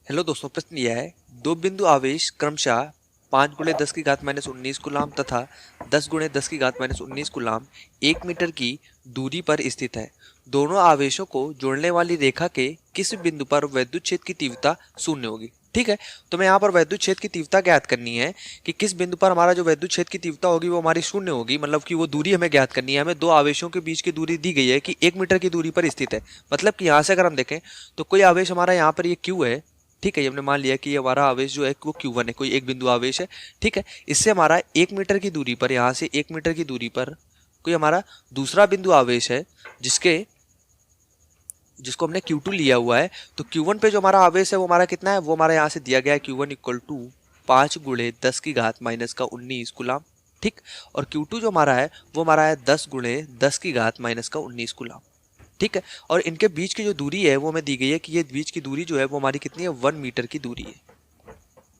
Hello दोस्तों, प्रश्न यह है, दो बिंदु आवेश क्रमशः 5 गुणे 10 की घात माइनस 19 कूलाम तथा 10 गुणे 10 की घात माइनस 19 कूलाम 1 मीटर की दूरी पर स्थित है। दोनों आवेशों को जोड़ने वाली रेखा के किस बिंदु पर वैद्युत क्षेत्र की तीव्रता शून्य होगी। ठीक है, तो मैं यहाँ पर वैद्युत क्षेत्र की तीव्रता ज्ञात करनी है कि किस बिंदु पर हमारा जो वैद्युत क्षेत्र की तीव्रता होगी वो हमारी शून्य होगी, मतलब कि वो दूरी हमें ज्ञात करनी है। हमें दो आवेशों के बीच की दूरी दी गई है कि 1 मीटर की दूरी पर स्थित है। मतलब कि यहाँ से अगर हम देखें तो कोई आवेश हमारा यहाँ पर ये क्यू है। ठीक है, ये हमने मान लिया कि ये हमारा आवेश जो है वो Q1 है, कोई एक बिंदु आवेश है। ठीक है, इससे हमारा 1 मीटर की दूरी पर, यहाँ से 1 मीटर की दूरी पर कोई हमारा दूसरा बिंदु आवेश है जिसको हमने Q2 लिया हुआ है। तो Q1 पे जो हमारा आवेश है वो हमारा कितना है, वो हमारा यहाँ से दिया गया है Q1 इक्वल टू 5 गुणे 10 की घात माइनस का 19 गुलाम। ठीक, और Q2 जो हमारा है वो हमारा है 10 गुणे 10 की घात माइनस का 19 गुलाम। ठीक है, और इनके बीच की जो दूरी है वो हमें दी गई है कि ये बीच की दूरी जो है वो हमारी कितनी है, 1 मीटर की दूरी है।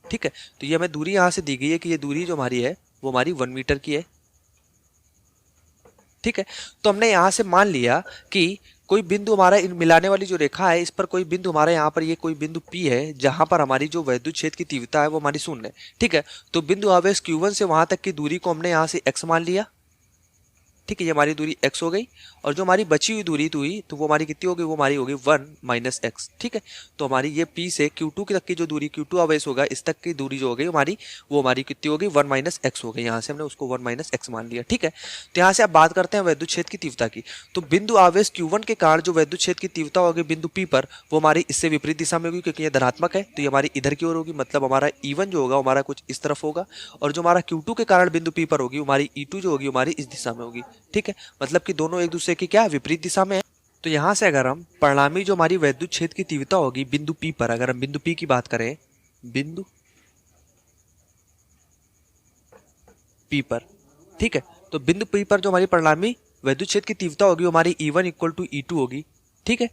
ठीक है, तो ये हमें दूरी यहाँ से दी गई है कि ये दूरी जो हमारी है वो हमारी 1 मीटर की है। ठीक है, तो हमने यहाँ से मान लिया कि कोई बिंदु हमारा इन मिलाने वाली जो रेखा है इस पर कोई बिंदु हमारे यहाँ पर ये कोई बिंदु P है जहां पर हमारी जो वैद्युत क्षेत्र की तीव्रता है वो हमारी शून्य है। ठीक है, तो बिंदु आवेश Q1 से वहां तक की दूरी को हमने यहाँ से x मान लिया। ठीक है, ये हमारी दूरी x हो गई, और जो हमारी बची हुई दूरी हुई तो वो हमारी कितनी होगी, वो हमारी होगी 1 माइनस एक्स। ठीक है, तो हमारी ये P से Q2 तक की जो दूरी Q2 आवेश होगा इस तक की दूरी जो हो गई हमारी, वो हमारी कितनी होगी, 1 माइनस एक्स हो गई। यहाँ से हमने उसको 1 माइनस एक्स मान लिया। ठीक है, तो यहाँ से अब बात करते हैं वैद्युत क्षेत्र की तीव्रता की। तो बिंदु आवेश Q1 के कारण जो वैद्युत क्षेत्र की तीव्रता होगी बिंदु P पर, वो हमारी इससे विपरीत दिशा में होगी, क्योंकि ये धनात्मक है तो ये हमारी इधर की ओर होगी। मतलब हमारा E1 जो होगा हमारा कुछ इस तरफ होगा, और जो हमारा Q2 के कारण बिंदु P पर होगी हमारी E2 जो होगी हमारी इस दिशा में होगी। ठीक है, मतलब कि दोनों एक दूसरे की क्या विपरीत दिशा में है। तो यहां से अगर हम परिणामी जो हमारी वैद्युत क्षेत्र की तीव्रता होगी बिंदु P पर, अगर हम बिंदु P की बात करें, बिंदु P पर, ठीक है, तो बिंदु P पर जो हमारी परिणामी वैद्युत क्षेत्र की तीव्रता होगी हमारी E1 इक्वल टू E2 होगी। ठीक है,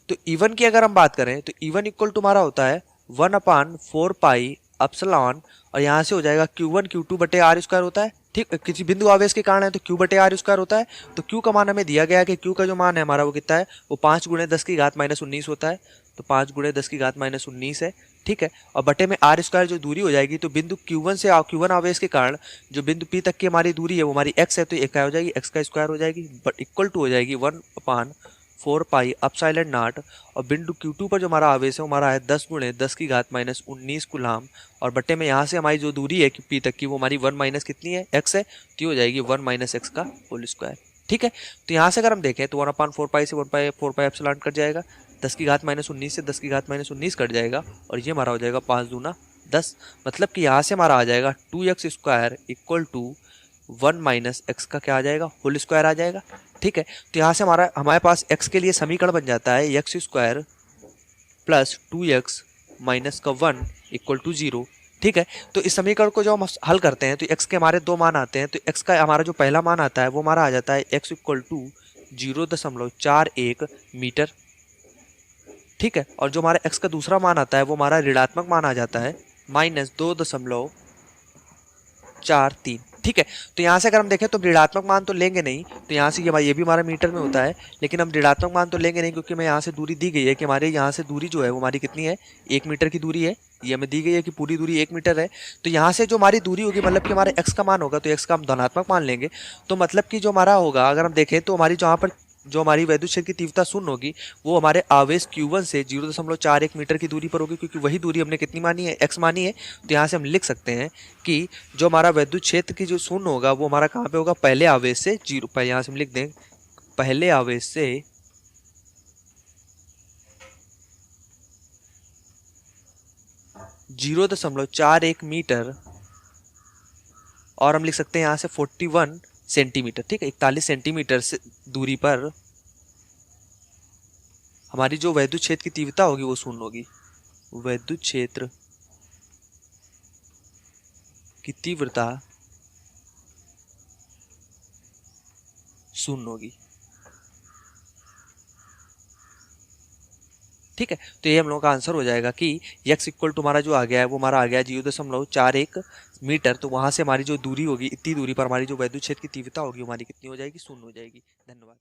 तो E1 की अगर हम बात करें तो E1 इक्वल टू हमारा होता है 1/4 पाई एप्सिलॉन, और यहाँ से हो जाएगा Q1 Q2 बटे आर स्क्वायर होता है। ठीक, किसी बिंदु आवेश के कारण है तो Q बटे आर स्क्वायर होता है। तो Q का मान हमें दिया गया है कि Q का जो मान है हमारा वो कितना है, वो 5 गुणे 10 की घात माइनस 19 होता है। तो 5 गुणे 10 की घात माइनस 19 है। ठीक है, और बटे में आर स्क्वायर जो दूरी हो जाएगी, तो बिंदु Q1 से Q1 आवेश के कारण जो बिंदु P तक की हमारी दूरी है वो हमारी x है, तो एक क्या हो जाएगी, x का स्क्वायर हो जाएगी, बट इक्वल टू हो जाएगी 1/4 पाई एप्सिलॉन नॉट। और बिंदु Q2 पर जो हमारा आवेश है वो हमारा है 10 गुणे 10 की घात माइनस 19 कुलाम, और बटे में यहाँ से हमारी जो दूरी है P तक की वो हमारी 1 माइनस कितनी है, x है, तो ये हो जाएगी 1 माइनस एक्स का होल स्क्वायर। ठीक है, तो यहाँ से अगर हम देखें तो 1/4 पाई से 1/4 पाई एप्सिलॉन कट जाएगा, 10 की घात माइनस 19 से 10 की घात माइनस 19 कट जाएगा, और ये हमारा हो जाएगा 5 दूना 10। मतलब कि यहाँ से हमारा आ जाएगा 2x square equal to 1 minus x का क्या आ जाएगा, होल स्क्वायर आ जाएगा। ठीक है, तो यहाँ से हमारे पास x के लिए समीकरण बन जाता है x square plus 2x minus का 1 इक्वल टू 0। ठीक है, तो इस समीकरण को जो हम हल करते हैं तो x के हमारे दो मान आते हैं। तो x का हमारा जो पहला मान आता है वो हमारा आ जाता है x इक्वल टू 0.41 मीटर। ठीक है, और जो हमारा x का दूसरा मान आता है वो हमारा ऋणात्मक मान आ जाता है -2.43। ठीक है, तो यहाँ से अगर हम देखें तो ऋणात्मक मान तो लेंगे नहीं, तो यहाँ से ये भी हमारा मीटर में होता है, लेकिन हम ऋणात्मक मान तो लेंगे नहीं, क्योंकि हमें यहाँ से दूरी दी गई है कि हमारे यहाँ से दूरी जो है वो हमारी कितनी है, 1 मीटर की दूरी है। ये हमें दी गई है कि पूरी दूरी 1 मीटर है। तो यहाँ से जो हमारी दूरी होगी, मतलब कि हमारे x का मान होगा, तो x का हम धनात्मक मान लेंगे। तो मतलब कि जो हमारा होगा, अगर हम देखें तो हमारी जहाँ पर जो हमारी वैद्युत क्षेत्र की तीव्रता शून्य होगी वो हमारे आवेश Q1 से 0.41 मीटर की दूरी पर होगी, क्योंकि वही दूरी हमने कितनी मानी है, x मानी है। तो यहाँ से हम लिख सकते हैं कि जो हमारा वैद्युत क्षेत्र की जो शून्य होगा वो हमारा कहाँ पे होगा, पहले आवेश से 0, पहले यहाँ से हम लिख दें पहले आवेश से 0.41 मीटर, और हम लिख सकते हैं यहाँ से 41 सेंटीमीटर। ठीक है, 41 सेंटीमीटर से दूरी पर हमारी जो वैद्युत क्षेत्र की तीव्रता होगी वो शून्य होगी। वैद्युत क्षेत्र की तीव्रता शून्य होगी। ठीक है, तो ये हम लोगों का आंसर हो जाएगा कि x इक्वल टू हमारा जो आ गया है वो हमारा आ गया 0.41 मीटर। तो वहां से हमारी जो दूरी होगी, इतनी दूरी पर हमारी जो वैद्युत क्षेत्र की तीव्रता होगी हमारी कितनी हो जाएगी, शून्य हो जाएगी। धन्यवाद।